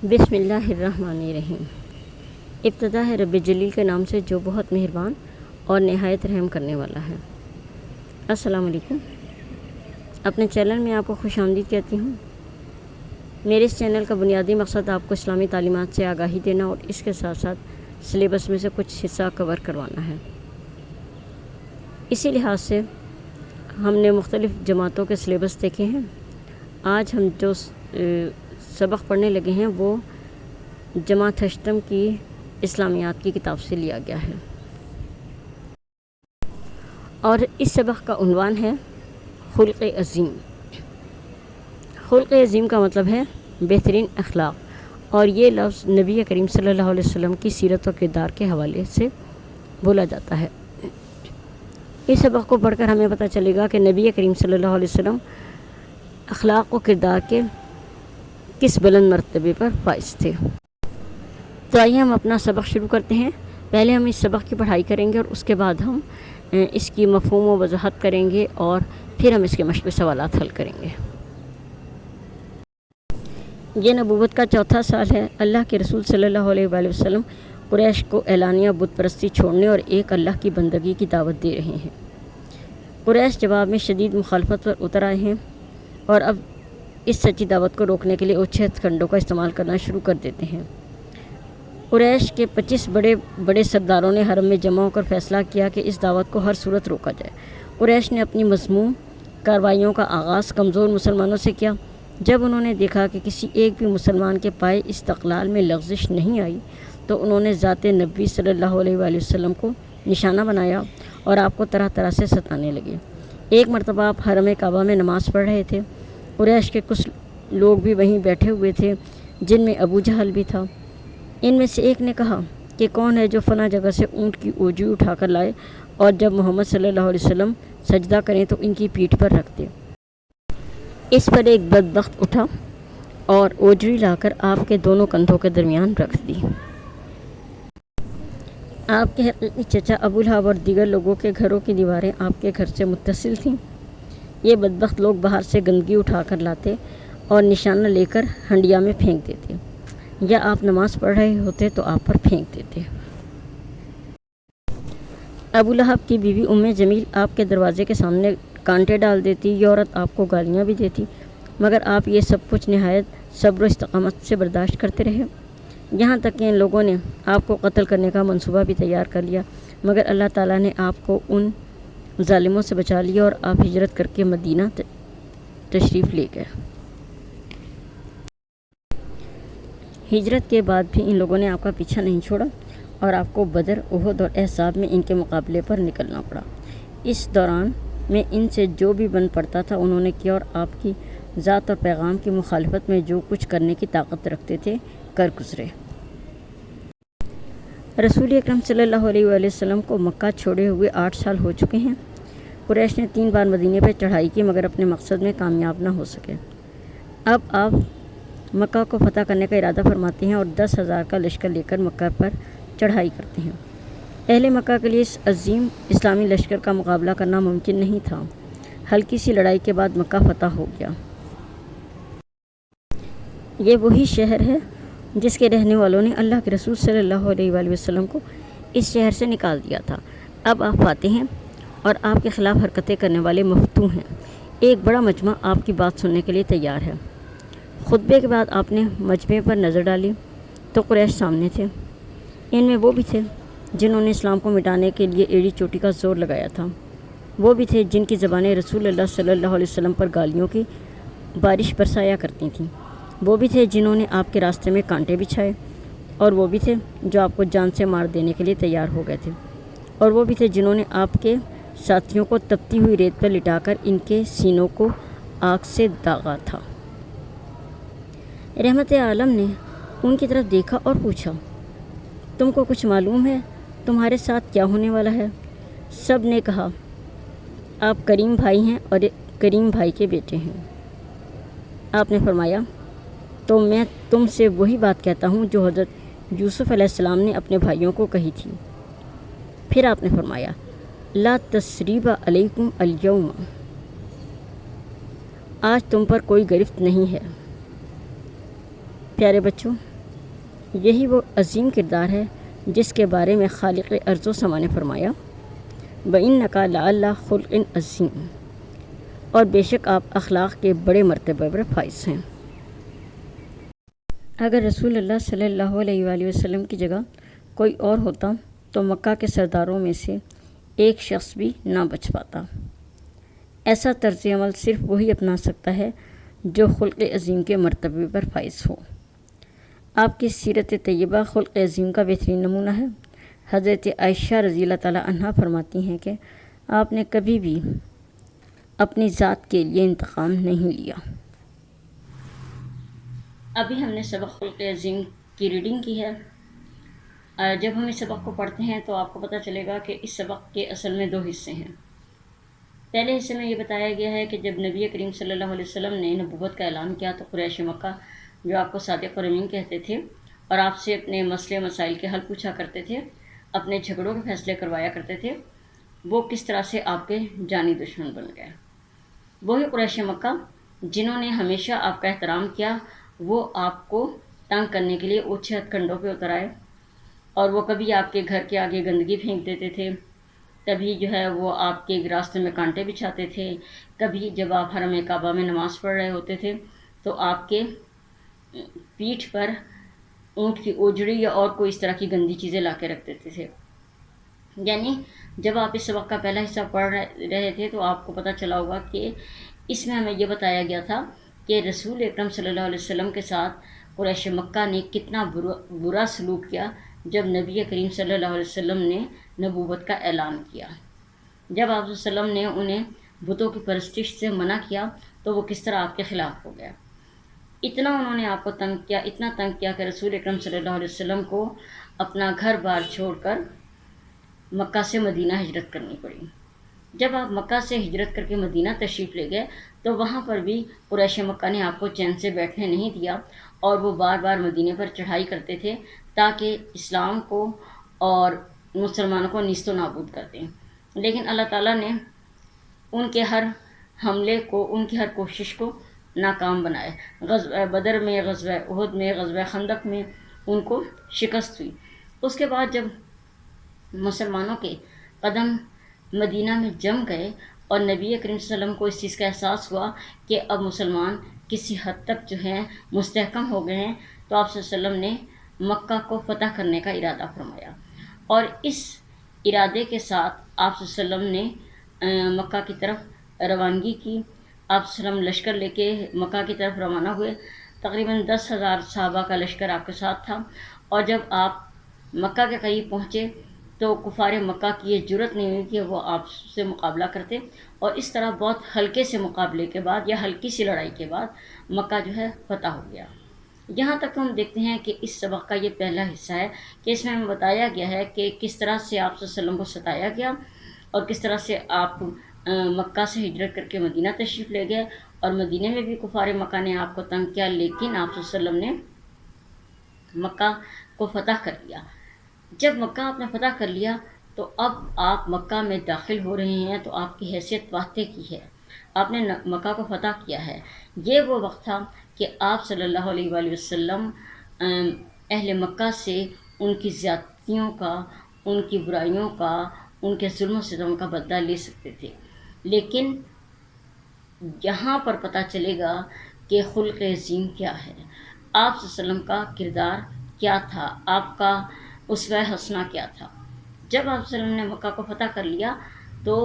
بسم اللہ الرحمن الرحیم۔ ابتدا ہے رب جلیل کے نام سے جو بہت مہربان اور نہایت رحم کرنے والا ہے۔ السلام علیکم۔ اپنے چینل میں آپ کو خوش آمدید کہتی ہوں۔ میرے اس چینل کا بنیادی مقصد آپ کو اسلامی تعلیمات سے آگاہی دینا اور اس کے ساتھ ساتھ سلیبس میں سے کچھ حصہ کور کروانا ہے۔ اسی لحاظ سے ہم نے مختلف جماعتوں کے سلیبس دیکھے ہیں۔ آج ہم جو سبق پڑھنے لگے ہیں وہ جماعت ہشتم کی اسلامیات کی کتاب سے لیا گیا ہے، اور اس سبق کا عنوان ہے خلق عظیم۔ خلق عظیم کا مطلب ہے بہترین اخلاق، اور یہ لفظ نبی کریم صلی اللہ علیہ وسلم کی سیرت و کردار کے حوالے سے بولا جاتا ہے۔ اس سبق کو پڑھ کر ہمیں پتہ چلے گا کہ نبی کریم صلی اللہ علیہ وسلم اخلاق و کردار کے کس بلند مرتبے پر فائز تھے۔ تو آئیے ہم اپنا سبق شروع کرتے ہیں۔ پہلے ہم اس سبق کی پڑھائی کریں گے اور اس کے بعد ہم اس کی مفہوم و وضاحت کریں گے، اور پھر ہم اس کے مشکل سوالات حل کریں گے۔ یہ نبوت کا چوتھا سال ہے۔ اللہ کے رسول صلی اللہ علیہ وآلہ وسلم قریش کو اعلانیہ بت پرستی چھوڑنے اور ایک اللہ کی بندگی کی دعوت دے رہے ہیں۔ قریش جواب میں شدید مخالفت پر اتر آئے ہیں اور اب اس سچی دعوت کو روکنے کے لیے اوچھے ہتھ کنڈوں کا استعمال کرنا شروع کر دیتے ہیں۔ قریش کے 25 بڑے سرداروں نے حرم میں جمع ہو کر فیصلہ کیا کہ اس دعوت کو ہر صورت روکا جائے۔ قریش نے اپنی مذموم کارروائیوں کا آغاز کمزور مسلمانوں سے کیا۔ جب انہوں نے دیکھا کہ کسی ایک بھی مسلمان کے پائے استقلال میں لغزش نہیں آئی تو انہوں نے ذات نبی صلی اللہ علیہ وآلہ وسلم کو نشانہ بنایا اور آپ کو طرح طرح سے ستانے لگے۔ ایک مرتبہ آپ حرم کعبہ میں نماز پڑھ رہے تھے۔ قریش کے کچھ لوگ بھی وہیں بیٹھے ہوئے تھے، جن میں ابو جہل بھی تھا۔ ان میں سے ایک نے کہا کہ کون ہے جو فلاں جگہ سے اونٹ کی اوجری اٹھا کر لائے اور جب محمد صلی اللہ علیہ وسلم سجدہ کریں تو ان کی پیٹھ پر رکھ دے۔ اس پر ایک بدبخت اٹھا اور اوجری لا کر آپ کے دونوں کندھوں کے درمیان رکھ دی۔ آپ کے حقیقی چچا ابو لہب اور دیگر لوگوں کے گھروں کی دیواریں آپ کے گھر سے متصل تھیں۔ یہ بدبخت لوگ باہر سے گندگی اٹھا کر لاتے اور نشانہ لے کر ہنڈیا میں پھینک دیتے، یا آپ نماز پڑھ رہے ہوتے تو آپ پر پھینک دیتے۔ ابو لہب کی بیوی ام جمیل آپ کے دروازے کے سامنے کانٹے ڈال دیتی۔ یہ عورت آپ کو گالیاں بھی دیتی، مگر آپ یہ سب کچھ نہایت صبر و استقامت سے برداشت کرتے رہے، یہاں تک کہ ان لوگوں نے آپ کو قتل کرنے کا منصوبہ بھی تیار کر لیا، مگر اللہ تعالیٰ نے آپ کو ان ظالموں سے بچا لیا اور آپ ہجرت کر کے مدینہ تشریف لے گئے۔ ہجرت کے بعد بھی ان لوگوں نے آپ کا پیچھا نہیں چھوڑا اور آپ کو بدر، احد اور احزاب میں ان کے مقابلے پر نکلنا پڑا۔ اس دوران میں ان سے جو بھی بن پڑتا تھا انہوں نے کیا، اور آپ کی ذات اور پیغام کی مخالفت میں جو کچھ کرنے کی طاقت رکھتے تھے کر گزرے۔ رسول اکرم صلی اللہ علیہ وآلہ وسلم کو مکہ چھوڑے ہوئے 8 سال ہو چکے ہیں۔ قریش نے 3 بار مدینے پر چڑھائی کی مگر اپنے مقصد میں کامیاب نہ ہو سکے۔ اب آپ مکہ کو فتح کرنے کا ارادہ فرماتے ہیں اور 10,000 کا لشکر لے کر مکہ پر چڑھائی کرتے ہیں۔ اہل مکہ کے لیے اس عظیم اسلامی لشکر کا مقابلہ کرنا ممکن نہیں تھا۔ ہلکی سی لڑائی کے بعد مکہ فتح ہو گیا۔ یہ وہی شہر ہے جس کے رہنے والوں نے اللہ کے رسول صلی اللہ علیہ وآلہ وسلم کو اس شہر سے نکال دیا تھا۔ اب آپ فاتح ہیں اور آپ کے خلاف حرکتیں کرنے والے مفتون ہیں۔ ایک بڑا مجمع آپ کی بات سننے کے لیے تیار ہے۔ خطبے کے بعد آپ نے مجمع پر نظر ڈالی تو قریش سامنے تھے۔ ان میں وہ بھی تھے جنہوں نے اسلام کو مٹانے کے لیے ایڑی چوٹی کا زور لگایا تھا۔ وہ بھی تھے جن کی زبانیں رسول اللہ صلی اللہ علیہ وسلم پر گالیوں کی بارش برسایا کرتی تھیں۔ وہ بھی تھے جنہوں نے آپ کے راستے میں کانٹے بچھائے، اور وہ بھی تھے جو آپ کو جان سے مار دینے کے لیے تیار ہو گئے تھے، اور وہ بھی تھے جنہوں نے آپ کے ساتھیوں کو تپتی ہوئی ریت پر لٹا کر ان کے سینوں کو آگ سے داغا تھا۔ رحمت عالم نے ان کی طرف دیکھا اور پوچھا، تم کو کچھ معلوم ہے تمہارے ساتھ کیا ہونے والا ہے؟ سب نے کہا، آپ کریم بھائی ہیں اور کریم بھائی کے بیٹے ہیں۔ آپ نے فرمایا، تو میں تم سے وہی بات کہتا ہوں جو حضرت یوسف علیہ السلام نے اپنے بھائیوں کو کہی تھی۔ پھر آپ نے فرمایا، لا تثریب علیکم الیوم، آج تم پر کوئی گرفت نہیں ہے۔ پیارے بچوں، یہی وہ عظیم کردار ہے جس کے بارے میں خالق ارض و سما نے فرمایا وَإِنَّكَ لَعَلَىٰ خُلُقٍ عَظِيمٍ، اور بے شک آپ اخلاق کے بڑے مرتبہ پر فائز ہیں۔ اگر رسول اللہ صلی اللہ علیہ وآلہ وسلم کی جگہ کوئی اور ہوتا تو مکہ کے سرداروں میں سے ایک شخص بھی نہ بچ پاتا۔ ایسا طرز عمل صرف وہی اپنا سکتا ہے جو خلق عظیم کے مرتبے پر فائز ہو۔ آپ کی سیرت طیبہ خلق عظیم کا بہترین نمونہ ہے۔ حضرت عائشہ رضی اللہ تعالیٰ عنہا فرماتی ہیں کہ آپ نے کبھی بھی اپنی ذات کے لیے انتقام نہیں لیا۔ ابھی ہم نے سبق خلق عظیم کی ریڈنگ کی ہے۔ جب ہم اس سبق کو پڑھتے ہیں تو آپ کو پتہ چلے گا کہ اس سبق کے اصل میں دو حصے ہیں۔ پہلے حصے میں یہ بتایا گیا ہے کہ جب نبی کریم صلی اللہ علیہ وسلم نے نبوت کا اعلان کیا تو قریش مکہ جو آپ کو صادق اور امین کہتے تھے اور آپ سے اپنے مسئلے مسائل کے حل پوچھا کرتے تھے، اپنے جھگڑوں کے فیصلے کروایا کرتے تھے، وہ کس طرح سے آپ کے جانی دشمن بن گئے۔ وہی قریش مکہ جنہوں نے ہمیشہ آپ کا احترام کیا، وہ آپ کو تنگ کرنے کے لیے اونچے ہتھ کنڈوں پہ اتر آئے، اور وہ کبھی آپ کے گھر کے آگے گندگی پھینک دیتے تھے، کبھی جو ہے وہ آپ کے راستے میں کانٹے بچھاتے تھے، کبھی جب آپ حرم کعبہ میں نماز پڑھ رہے ہوتے تھے تو آپ کے پیٹھ پر اونٹ کی اوجڑی یا اور کوئی اس طرح کی گندی چیزیں لا کے رکھ دیتے تھے۔ یعنی جب آپ اس سبق کا پہلا حصہ پڑھ رہے تھے تو آپ کو پتہ چلا ہوگا کہ اس میں ہمیں یہ بتایا گیا تھا کہ رسول اکرم صلی اللہ علیہ وسلم کے ساتھ قریش مکہ نے کتنا برا سلوک کیا جب نبی کریم صلی اللہ علیہ وسلم نے نبوت کا اعلان کیا۔ جب آپ صلی اللہ علیہ وسلم نے انہیں بتوں کی پرستش سے منع کیا تو وہ کس طرح آپ کے خلاف ہو گیا۔ اتنا انہوں نے آپ کو تنگ کیا، اتنا تنگ کیا کہ رسول اکرم صلی اللہ علیہ وسلم کو اپنا گھر بار چھوڑ کر مکہ سے مدینہ ہجرت کرنی پڑی۔ جب آپ مکہ سے ہجرت کر کے مدینہ تشریف لے گئے تو وہاں پر بھی قریش مکہ نے آپ کو چین سے بیٹھنے نہیں دیا اور وہ بار بار مدینے پر چڑھائی کرتے تھے تاکہ اسلام کو اور مسلمانوں کو نیست و نابود کر دیں۔ لیکن اللہ تعالیٰ نے ان کے ہر حملے کو، ان کی ہر کوشش کو ناکام بنائے۔ غزوہ بدر میں، غزوہ احد میں، غزوہ خندق میں ان کو شکست ہوئی۔ اس کے بعد جب مسلمانوں کے قدم مدینہ میں جم گئے اور نبی کریم صلی اللہ علیہ وسلم کو اس چیز کا احساس ہوا کہ اب مسلمان کسی حد تک جو ہیں مستحکم ہو گئے ہیں، تو آپ صلی اللہ علیہ وسلم نے مکہ کو فتح کرنے کا ارادہ فرمایا، اور اس ارادے کے ساتھ آپ صلی اللہ علیہ وسلم نے مکہ کی طرف روانگی کی۔ آپ صلی اللہ علیہ وسلم لشکر لے کے مکہ کی طرف روانہ ہوئے۔ تقریباً 10,000 صحابہ کا لشکر آپ کے ساتھ تھا، اور جب آپ مکہ کے قریب پہنچے تو کفار مکہ کی یہ جرأت نہیں ہوئی کہ وہ آپ سے مقابلہ کرتے، اور اس طرح بہت ہلکے سے مقابلے کے بعد یا ہلکی سی لڑائی کے بعد مکہ جو ہے فتح ہو گیا۔ یہاں تک ہم دیکھتے ہیں کہ اس سبق کا یہ پہلا حصہ ہے کہ اس میں ہمیں بتایا گیا ہے کہ کس طرح سے آپ صلی اللہ علیہ وسلم کو ستایا گیا اور کس طرح سے آپ مکہ سے ہجرت کر کے مدینہ تشریف لے گئے، اور مدینہ میں بھی کفار مکہ نے آپ کو تنگ کیا، لیکن آپ صلی اللہ علیہ وسلم نے مکہ کو فتح کر لیا۔ جب مکہ آپ نے فتح کر لیا تو اب آپ مکہ میں داخل ہو رہے ہیں تو آپ کی حیثیت واضح کی ہے، آپ نے مکہ کو فتح کیا ہے۔ یہ وہ وقت تھا کہ آپ صلی اللہ علیہ وآلہ وسلم اہل مکہ سے ان کی زیادتیوں کا، ان کی برائیوں کا، ان کے ظلم و ستم کا بدلہ لے سکتے تھے۔ لیکن یہاں پر پتہ چلے گا کہ خلق عظیم کیا ہے، آپ صلی اللہ علیہ وسلم کا کردار کیا تھا، آپ کا اسوہ حسنہ کیا تھا۔ جب آپ صلی اللہ علیہ وسلم نے مکہ کو فتح کر لیا تو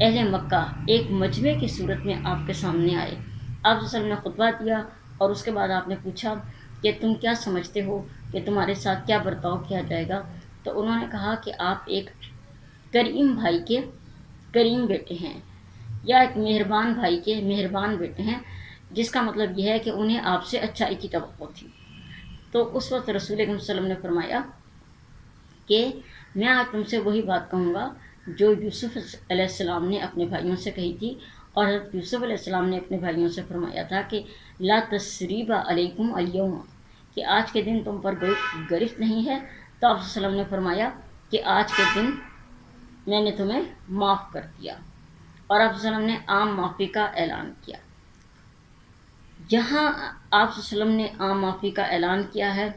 اہل مکہ ایک مجمع کی صورت میں آپ کے سامنے آئے۔ آپ صلی اللہ علیہ وسلم نے خطبہ دیا اور اس کے بعد آپ نے پوچھا کہ تم کیا سمجھتے ہو کہ تمہارے ساتھ کیا برتاؤ کیا جائے گا؟ تو انہوں نے کہا کہ آپ ایک کریم بھائی کے کریم بیٹے ہیں، یا ایک مہربان بھائی کے مہربان بیٹے ہیں، جس کا مطلب یہ ہے کہ انہیں آپ سے اچھائی کی توقع تھی۔ تو اس وقت رسول اکرم صلی اللہ علیہ وسلم نے فرمایا کہ میں آج تم سے وہی بات کہوں گا جو یوسف علیہ السلام نے اپنے بھائیوں سے کہی تھی، اور حضرت یوسف علیہ السلام نے اپنے بھائیوں سے فرمایا تھا کہ لا تثریب علیکم الیوم، کہ آج کے دن تم پر گرفت نہیں ہے۔ تو آپ صلی اللہ علیہ وسلم نے فرمایا کہ آج کے دن میں نے تمہیں معاف کر دیا، اور آپ صلی اللہ علیہ وسلم نے عام معافی کا اعلان کیا۔ یہاں آپ صلی اللہ علیہ وسلم نے عام معافی کا اعلان کیا ہے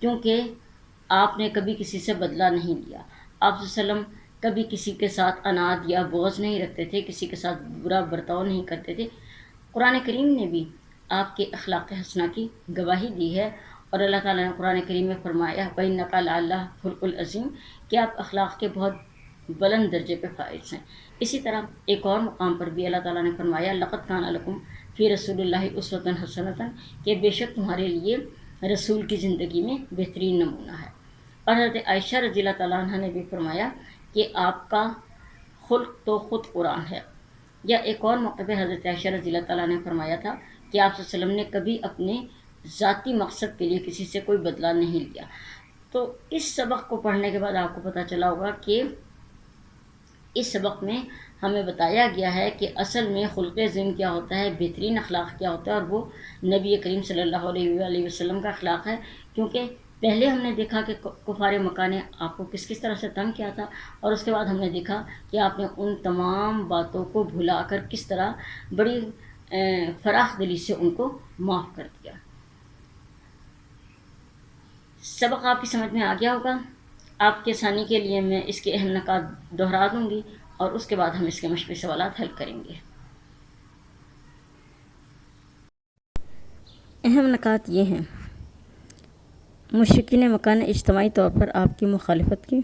کیونکہ آپ نے کبھی کسی سے بدلہ نہیں لیا۔ آپ صلی اللہ علیہ وسلم کبھی کسی کے ساتھ اناد یا بغض نہیں رکھتے تھے، کسی کے ساتھ برا برتاؤ نہیں کرتے تھے۔ قرآن کریم نے بھی آپ کے اخلاق حسنہ کی گواہی دی ہے، اور اللہ تعالیٰ نے قرآن کریم میں فرمایا وَإِنَّكَ لَعَلَىٰ خُلُقٍ العظیم، کہ آپ اخلاق کے بہت بلند درجے پہ فائز ہیں۔ اسی طرح ایک اور مقام پر بھی اللہ تعالیٰ نے فرمایا لَقَدْ كَانَ لَكُمْ فِي رَسُولِ اللَّهِ أُسْوَةٌ حَسَنَةٌ، کہ بے شک تمہارے لیے رسول کی زندگی میں بہترین نمونہ ہے۔ اور حضرت عائشہ رضی اللہ تعالیٰ عنہ نے بھی فرمایا کہ آپ کا خلق تو خود قرآن ہے۔ یا ایک اور موقع پہ حضرت عائشہ رضی اللہ تعالیٰ نے فرمایا تھا کہ آپ صلی اللہ علیہ وسلم نے کبھی اپنے ذاتی مقصد کے لیے کسی سے کوئی بدلہ نہیں لیا۔ تو اس سبق کو پڑھنے کے بعد آپ کو پتہ چلا ہوگا کہ اس سبق میں ہمیں بتایا گیا ہے کہ اصل میں خلق عظیم کیا ہوتا ہے، بہترین اخلاق کیا ہوتا ہے، اور وہ نبی کریم صلی اللہ علیہ وآلہ وسلم کا اخلاق ہے۔ کیونکہ پہلے ہم نے دیکھا کہ کفار مکہ نے آپ کو کس کس طرح سے تنگ کیا تھا، اور اس کے بعد ہم نے دیکھا کہ آپ نے ان تمام باتوں کو بھلا کر کس طرح بڑی فراخ دلی سے ان کو معاف کر دیا۔ سبق آپ کی سمجھ میں آ گیا ہوگا۔ آپ کے آسانی کے لیے میں اس کے اہم نکات دہرا دوں گی، اور اس کے بعد ہم اس کے مشکل سوالات حل کریں گے۔ اہم نکات یہ ہیں: مشرکین مکہ نے اجتماعی طور پر آپ کی مخالفت کی۔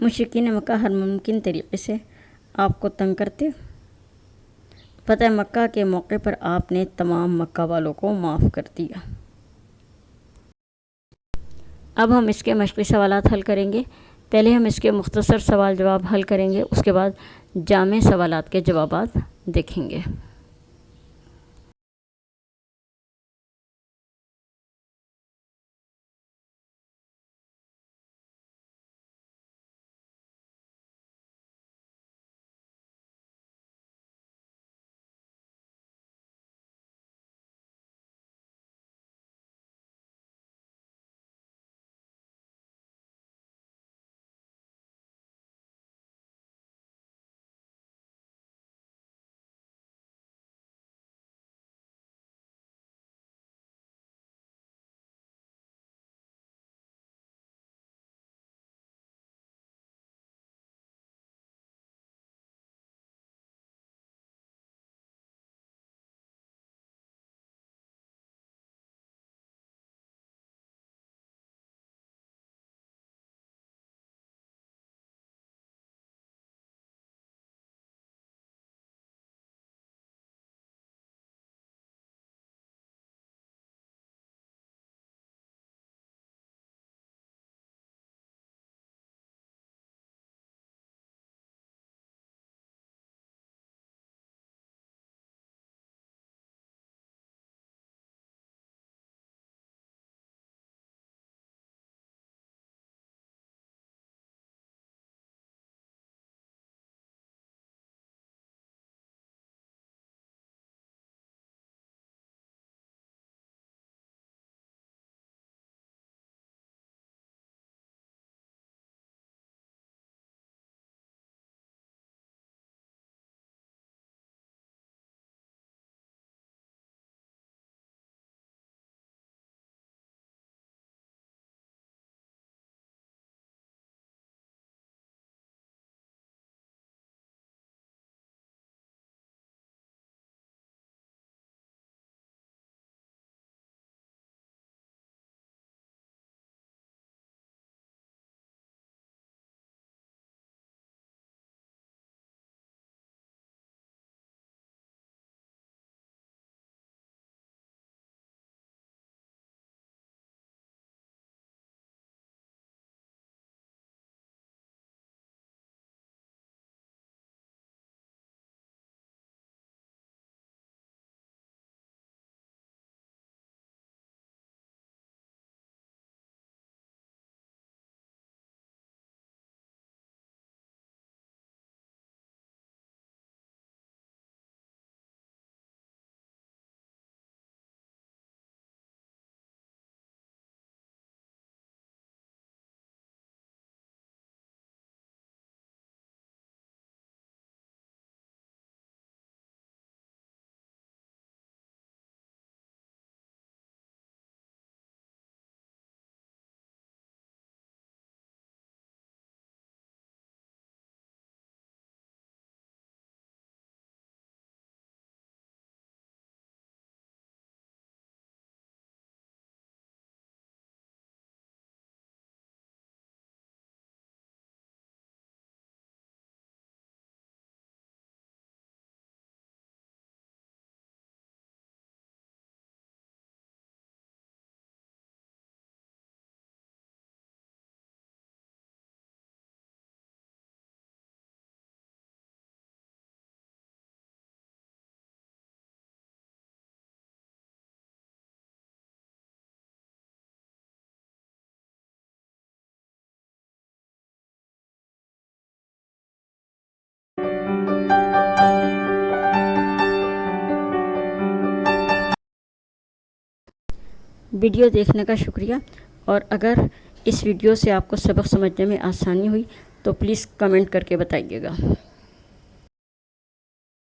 مشرکین مکہ ہر ممکن طریقے سے آپ کو تنگ کرتے۔ فتح مکہ کے موقع پر آپ نے تمام مکہ والوں کو معاف کر دیا۔ اب ہم اس کے مشقی سوالات حل کریں گے۔ پہلے ہم اس کے مختصر سوال جواب حل کریں گے، اس کے بعد جامع سوالات کے جوابات دیکھیں گے۔ ویڈیو دیکھنے کا شکریہ، اور اگر اس ویڈیو سے آپ کو سبق سمجھنے میں آسانی ہوئی تو پلیز کمنٹ کر کے بتائیے گا۔